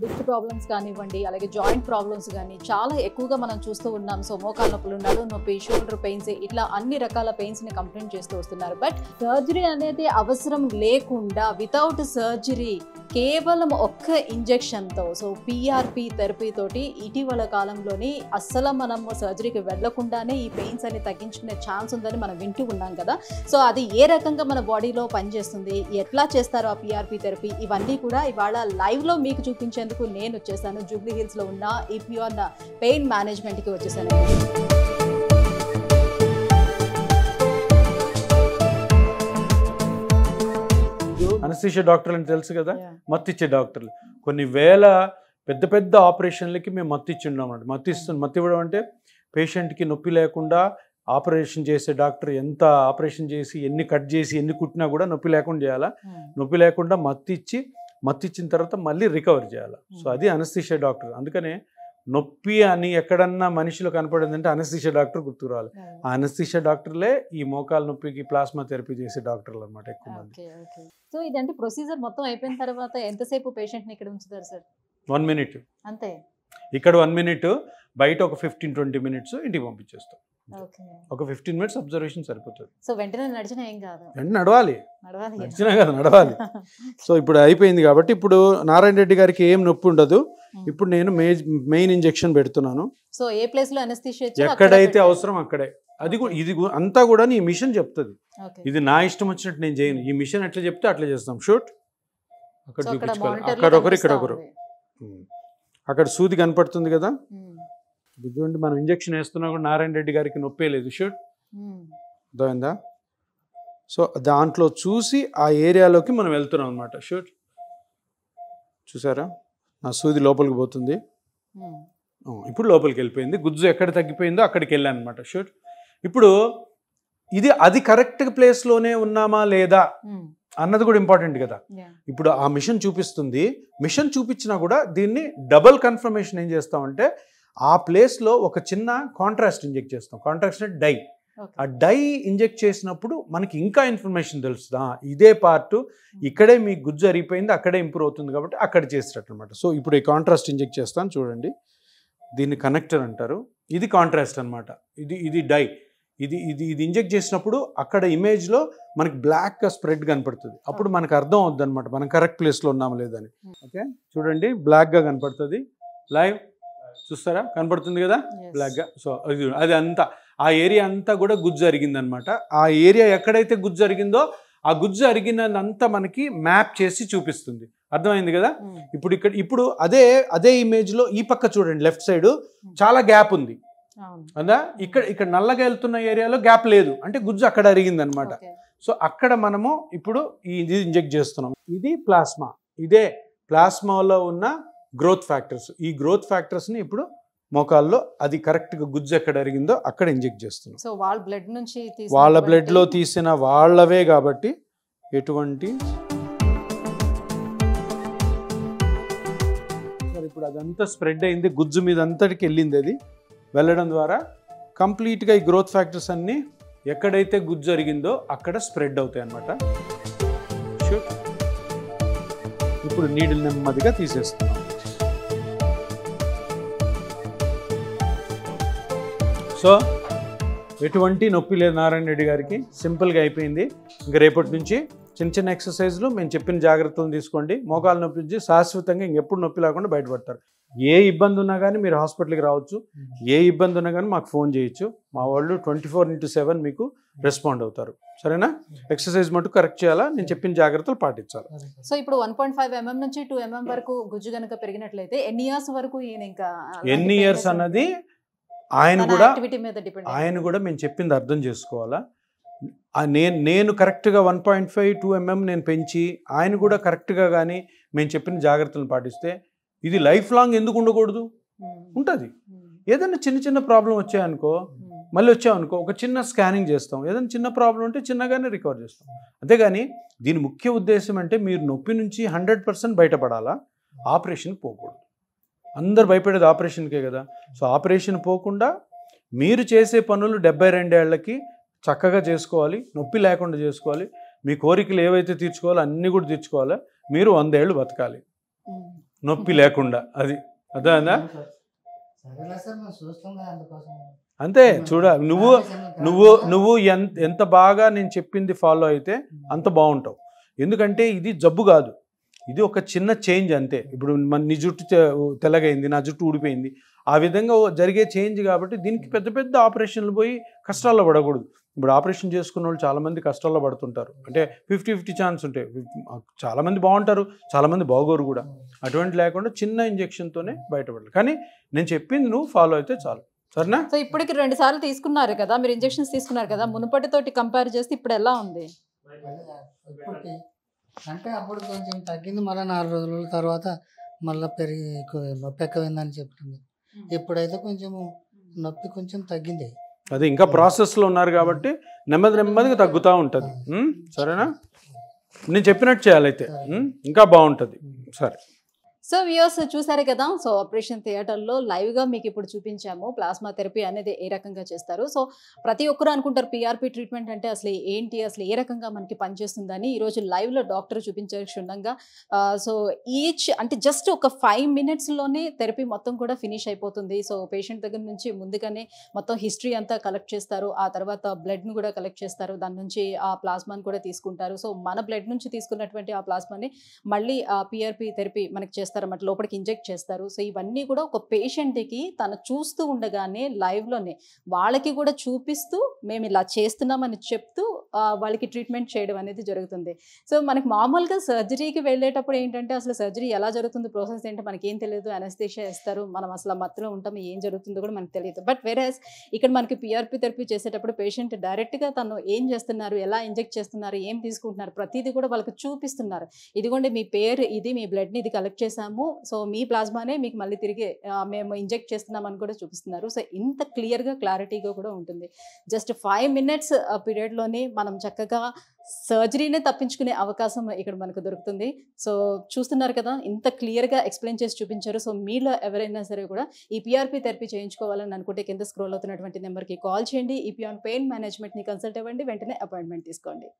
Disc problems కానివ్వండి, అలాగే joint problems కానీ చాలా ఎక్కువగా మనం చూస్తూ ఉన్నాం. సో మోకాళ్ళ నొప్పులు, నడుము నొప్పి, షోల్డర్ పెయిన్స్, ఇట్లా అన్ని రకాల పెయిన్స్ని కంప్లైంట్ చేస్తూ వస్తున్నారు. బట్ సర్జరీ అనేది అవసరం లేకుండా వితౌట్ సర్జరీ కేవలం ఒక్క ఇంజెక్షన్తో, సో పిఆర్పి థెరపీ తోటి ఇటీవల కాలంలోని అస్సలు మనం సర్జరీకి వెళ్లకుండానే ఈ పెయిన్స్ అని తగ్గించుకునే ఛాన్స్ ఉందని మనం వింటూ ఉన్నాం కదా. సో అది ఏ రకంగా మన బాడీలో పనిచేస్తుంది, ఎట్లా చేస్తారు ఆ పిఆర్పి థెరపీ, ఇవన్నీ కూడా ఇవాళ లైవ్లో మీకు చూపించేందుకు నేను వచ్చేసాను. జూబ్లీ హిల్స్లో ఉన్న ఈపిఆర్ పెయిన్ మేనేజ్మెంట్కి వచ్చేసాను. అనస్థీషియా డాక్టర్లు అని తెలుసు కదా, మత్తిచ్చే డాక్టర్లు. కొన్ని వేల పెద్ద పెద్ద ఆపరేషన్లకి మేము మత్తు ఇచ్చి ఉన్నాం అండి. మత్తు ఇవ్వడం అంటే పేషెంట్కి నొప్పి లేకుండా ఆపరేషన్ చేసే డాక్టర్ ఎంత ఆపరేషన్ చేసి ఎన్ని కట్ చేసి ఎన్ని కుట్టినా కూడా నొప్పి లేకుండా చేయాలా. నొప్పి లేకుండా మత్తు ఇచ్చిన తర్వాత మళ్ళీ రికవర్ చేయాలి. సో అది అనస్థీషియా డాక్టర్. అందుకనే నొప్పి అని ఎక్కడన్నా మనిషిలో కనపడిందంటే అనస్థీషియా డాక్టర్ గుర్తుకు రావాలి. ఆ అనస్థీషియా డాక్టర్లే ఈ మోకాల నొప్పికి ప్లాస్మా థెరపీ చేసే డాక్టర్లు అనమాట ఎక్కువ మంది. సో ఇదంటే ప్రొసీజర్ మొత్తం అయిపోయిన తర్వాత ఎంతసేపు పేషెంట్ని ఇక్కడ ఉంచుతారు సార్? 1 minute అంతే. ఇక్కడ 1 minute, బయట ఒక 15-20 minutes ఇంటికి పంపించేస్తాం. ఒక 15 minutes అబ్జర్వేషన్ సరిపోతుంది. సో వెంటనే నడిచినా ఏం కాదు, నడవాలి, నడిచినా కదా నడవాలి. సో ఇప్పుడు అయిపోయింది కాబట్టి ఇప్పుడు నారాయణ రెడ్డి గారికి ఏం నొప్పి ఉండదు. ఇప్పుడు నేను మెయిన్ ఇంజెక్షన్ పెడుతున్నాను. సో ఏ ప్లేస్ లో అనస్థీషియా ఎక్కడైతే అవసరం అక్కడే. అది ఇది అంతా కూడా ఈ మిషన్ చెప్తుంది. ఇది నా ఇష్టం వచ్చినట్టు నేను చేయను. ఈ మిషన్ ఎట్లా చెప్తే అట్లా చేస్తాం. షూట్ అక్కడ చూపించుకోవాలి, అక్కడ ఒకరు ఇక్కడ ఒకరు. అక్కడ సూది కనపడుతుంది కదా, ఇటువంటి మనం ఇంజెక్షన్ వేస్తున్నా కూడా నారాయణ రెడ్డి గారికి నొప్పే లేదు. షూట్ అర్థమైందా? సో దాంట్లో చూసి ఆ ఏరియాలోకి మనం వెళ్తున్నాం అనమాట. షూట్ చూసారా, నా సూది లోపలికి పోతుంది. ఇప్పుడు లోపలికి వెళ్ళిపోయింది. గుజ్జు ఎక్కడ తగ్గిపోయిందో అక్కడికి వెళ్ళాను అనమాట. షూట్ ఇప్పుడు అది కరెక్ట్ ప్లేస్లోనే ఉన్నామా లేదా అన్నది కూడా ఇంపార్టెంట్ కదా. ఇప్పుడు ఆ మిషన్ చూపిస్తుంది. మిషన్ చూపించినా కూడా దీన్ని డబుల్ కన్ఫర్మేషన్ ఏం చేస్తామంటే ఆ ప్లేస్లో ఒక చిన్న కాంట్రాస్ట్ ఇంజెక్ట్ చేస్తాం. కాంట్రాస్ట్ అంటే డై. ఆ డై ఇంజెక్ట్ చేసినప్పుడు మనకి ఇంకా ఇన్ఫర్మేషన్ తెలుస్తుంది. ఇదే పార్ట్ ఇక్కడే మీ గుజ్జు అరిగిపోయింది, అక్కడే ఇంప్రూవ్ అవుతుంది కాబట్టి అక్కడ చేసేటట్టు అనమాట. సో ఇప్పుడు ఈ కాంట్రాస్ట్ ఇంజెక్ట్ చేస్తాను చూడండి. దీన్ని కనెక్టర్ అంటారు. ఇది కాంట్రాస్ట్ అనమాట. ఇది డై. ఇది ఇంజెక్ట్ చేసినప్పుడు అక్కడ ఇమేజ్లో మనకి బ్లాక్గా స్ప్రెడ్ కనపడుతుంది. అప్పుడు మనకు అర్థం అవుద్ది అనమాట మనం కరెక్ట్ ప్లేస్లో ఉన్నాము లేదని. ఓకే చూడండి, బ్లాక్గా కనపడుతుంది. లైవ్ చూస్తారా, కనపడుతుంది కదా బ్లాక్గా. సో అది అంతా ఆ ఏరియా అంతా కూడా గుజ్జు అరిగిందనమాట. ఆ ఏరియా ఎక్కడైతే గుజ్జు అరిగిందో ఆ గుజ్జు అరిగినంతా మనకి మ్యాప్ చేసి చూపిస్తుంది. అర్థమైంది కదా. ఇప్పుడు అదే ఇమేజ్లో ఈ పక్క చూడండి, లెఫ్ట్ సైడ్ చాలా గ్యాప్ ఉంది అదా. ఇక్కడ నల్లగా వెళ్తున్న ఏరియాలో గ్యాప్ లేదు, అంటే గుజ్జు అక్కడ అరిగిందనమాట. సో అక్కడ మనము ఇప్పుడు ఇది ఇంజెక్ట్ చేస్తున్నాం. ఇది ప్లాస్మా. ఇదే ప్లాస్మాలో ఉన్న గ్రోత్ ఫ్యాక్టర్స్. ఈ గ్రోత్ ఫ్యాక్టర్స్ని ఇప్పుడు మోకాల్లో అది కరెక్ట్గా గుజ్జు ఎక్కడ అరిగిందో అక్కడ ఇంజెక్ట్ చేస్తున్నాం. సో వాళ్ళ బ్లడ్లో తీసిన వాళ్ళవే కాబట్టి ఎటువంటి ఇప్పుడు అదంతా స్ప్రెడ్ అయింది, గుజ్జు మీద అంతటికి వెళ్ళింది. అది వెళ్ళడం ద్వారా కంప్లీట్గా ఈ గ్రోత్ ఫ్యాక్టర్స్ అన్నీ ఎక్కడైతే గుజ్జు జరిగిందో అక్కడ స్ప్రెడ్ అవుతాయి అన్నమాట. ఇప్పుడు నీడిల్ నెమ్మదిగా తీసేస్తున్నాం. సో ఎటువంటి నొప్పి లేదు నారాయణ రెడ్డి గారికి. సింపుల్గా అయిపోయింది. ఇంకా రేపటి నుంచి చిన్న చిన్న ఎక్సర్సైజ్లు మేము చెప్పిన జాగ్రత్తలు తీసుకోండి. మోకాలు నొప్పి నుంచి శాశ్వతంగా ఇంకెప్పుడు నొప్పి లేకుండా బయటపడతారు. ఏ ఇబ్బంది ఉన్నా కానీ మీరు హాస్పిటల్కి రావచ్చు. ఏ ఇబ్బంది ఉన్నా కానీ మాకు ఫోన్ చేయొచ్చు. మా వాళ్ళు 24/7 మీకు రెస్పాండ్ అవుతారు. సరేనా? ఎక్సర్సైజ్ మటుకు కరెక్ట్ చేయాలా, నేను చెప్పిన జాగ్రత్తలు పాటించాలి. సో ఇప్పుడు 1.5 mm నుంచి 2 mm వరకు గుజ్జు కనుక పెరిగినట్లయితే ఎన్ని ఇయర్స్ వరకు ఎన్ని ఇయర్స్ అన్నది ఆయన కూడా మేము చెప్పింది అర్థం చేసుకోవాలా. నేను కరెక్ట్గా 1.5-2 mm నేను పెంచి ఆయన కూడా కరెక్ట్గా కానీ మేము చెప్పిన జాగ్రత్తలను పాటిస్తే ఇది లైఫ్ లాంగ్ ఎందుకు ఉండకూడదు? ఉంటుంది. ఏదైనా చిన్న చిన్న ప్రాబ్లం వచ్చాయనుకో, మళ్ళీ వచ్చామనుకో ఒక చిన్న స్కానింగ్ చేస్తాం. ఏదైనా చిన్న ప్రాబ్లం ఉంటే చిన్నగానే రికవర్ చేస్తాం. అంతేగాని దీని ముఖ్య ఉద్దేశం అంటే మీరు నొప్పి నుంచి 100% బయటపడాలా, ఆపరేషన్ పోకూడదు. అందరు భయపడేది ఆపరేషన్కే కదా. సో ఆపరేషన్ పోకుండా మీరు చేసే పనులు 72 ఏళ్లకి చక్కగా చేసుకోవాలి, నొప్పి లేకుండా చేసుకోవాలి. మీ కోరికలు ఏవైతే తీర్చుకోవాలో అన్నీ కూడా తీర్చుకోవాలి. మీరు 100 ఏళ్ళు బతకాలి. నొప్పి లేకుండా. అది అదేనా అంతే. చూడ నువ్వు ఎంత బాగా నేను చెప్పింది ఫాలో అయితే అంత బాగుంటావు. ఎందుకంటే ఇది జబ్బు కాదు, ఇది ఒక చిన్న చేంజ్ అంతే. ఇప్పుడు నీ జుట్టు తెల్లగైంది, నా జుట్టు ఊడిపోయింది, ఆ విధంగా జరిగే చేంజ్. కాబట్టి దీనికి పెద్ద పెద్ద ఆపరేషన్లు పోయి కష్టాల్లో పడకూడదు. ఇప్పుడు ఆపరేషన్ చేసుకున్న వాళ్ళు చాలామంది కష్టాల్లో పడుతుంటారు. అంటే 50-50 ఛాన్స్ ఉంటాయి. చాలామంది బాగుంటారు, చాలామంది బాగోరు కూడా. అటువంటి లేకుండా చిన్న ఇంజెక్షన్తోనే బయటపడాలి. కానీ నేను చెప్పింది నువ్వు ఫాలో అయితే చాలు, సరేనా? సో ఇప్పటికి 2 సార్లు తీసుకున్నారు కదా మీరు, ఇంజెక్షన్స్ తీసుకున్నారు కదా, మునుపటితోటి కంపేర్ చేస్తే ఇప్పుడు ఎలా ఉంది? అంటే అప్పుడు కొంచెం తగ్గింది, మళ్ళీ 4 రోజుల తర్వాత మళ్ళీ పెరిగి నొప్పి ఎక్కువైందని చెప్తుంది. ఇప్పుడైతే కొంచెం నొప్పి కొంచెం తగ్గింది. అది ఇంకా ప్రాసెస్లో ఉన్నారు కాబట్టి నెమ్మదిగా తగ్గుతూ ఉంటుంది. సరేనా? నేను చెప్పినట్టు చేయాలైతే ఇంకా బాగుంటుంది. సరే. సో వ్యూయర్స్ చూసారు కదా, సో ఆపరేషన్ థియేటర్లో లైవ్గా మీకు ఇప్పుడు చూపించాము ప్లాస్మా థెరపీ అనేది ఏ రకంగా చేస్తారు. సో ప్రతి ఒక్కరు అనుకుంటారు పిఆర్పి ట్రీట్మెంట్ అంటే అసలు ఏంటి, అసలు ఏ రకంగా మనకి పనిచేస్తుందని. ఈరోజు లైవ్లో డాక్టర్ చూపించారు క్షుణ్ణంగా. సో ఈచ్ అంటే జస్ట్ ఒక 5 minutesలోనే థెరపీ మొత్తం కూడా ఫినిష్ అయిపోతుంది. సో పేషెంట్ దగ్గర నుంచి ముందుగానే మొత్తం హిస్టరీ అంతా కలెక్ట్ చేస్తారు, ఆ తర్వాత బ్లడ్ను కూడా కలెక్ట్ చేస్తారు, దాని నుంచి ఆ ప్లాస్మాని కూడా తీసుకుంటారు. సో మన బ్లడ్ నుంచి తీసుకున్నటువంటి ఆ ప్లాస్మాని మళ్ళీ ఆ పిఆర్పి థెరపీ మనకి చేస్తారు అన్నమాట, లోపలికి ఇంజెక్ట్ చేస్తారు. సో ఇవన్నీ కూడా ఒక పేషెంట్కి తను చూస్తూ ఉండగానే లైవ్లోనే వాళ్ళకి కూడా చూపిస్తూ మేము ఇలా చేస్తున్నామని చెప్తూ వాళ్ళకి ట్రీట్మెంట్ చేయడం అనేది జరుగుతుంది. సో మనకి మామూలుగా సర్జరీకి వెళ్ళేటప్పుడు ఏంటంటే అసలు సర్జరీ ఎలా జరుగుతుంది, ప్రాసెస్ ఏంటో మనకి ఏం తెలియదు, అనస్థీషియా ఇస్తారు, మనం అసలు మత్తులో ఉంటాం, ఏం జరుగుతుందో కూడా మనకు తెలియదు. బట్ వేరేస్ ఇక్కడ మనకి పిఆర్పి థెరపీ చేసేటప్పుడు పేషెంట్ డైరెక్ట్గా తను ఏం చేస్తున్నారు, ఎలా ఇంజెక్ట్ చేస్తున్నారు, ఏం తీసుకుంటున్నారు, ప్రతిదీ కూడా వాళ్ళకి చూపిస్తున్నారు. ఇదిగోండి మీ పేరు ఇది, మీ బ్లడ్ని ఇది కలెక్ట్ చేసాము, సో మీ ప్లాస్మానే మీకు మళ్ళీ తిరిగి మేము ఇంజెక్ట్ చేస్తున్నామని కూడా చూపిస్తున్నారు. సో ఇంత క్లారిటీగా కూడా ఉంటుంది. జస్ట్ 5 minutes పీరియడ్లోనే మనం చక్కగా సర్జరీనే తప్పించుకునే అవకాశం ఇక్కడ మనకు దొరుకుతుంది. సో చూస్తున్నారు కదా, ఇంత క్లియర్గా ఎక్స్ప్లెయిన్ చేసి చూపించారు. సో మీలో ఎవరైనా సరే కూడా ఈ పిఆర్పి థెరపీ చేయించుకోవాలని అనుకుంటే కింద స్క్రోల్ అవుతున్నటువంటి నెంబర్కి కాల్ చేయండి. ఈపీ ఆన్ పెయిన్ మేనేజ్మెంట్ని కన్సల్ట్ అవ్వండి, వెంటనే అపాయింట్మెంట్ తీసుకోండి.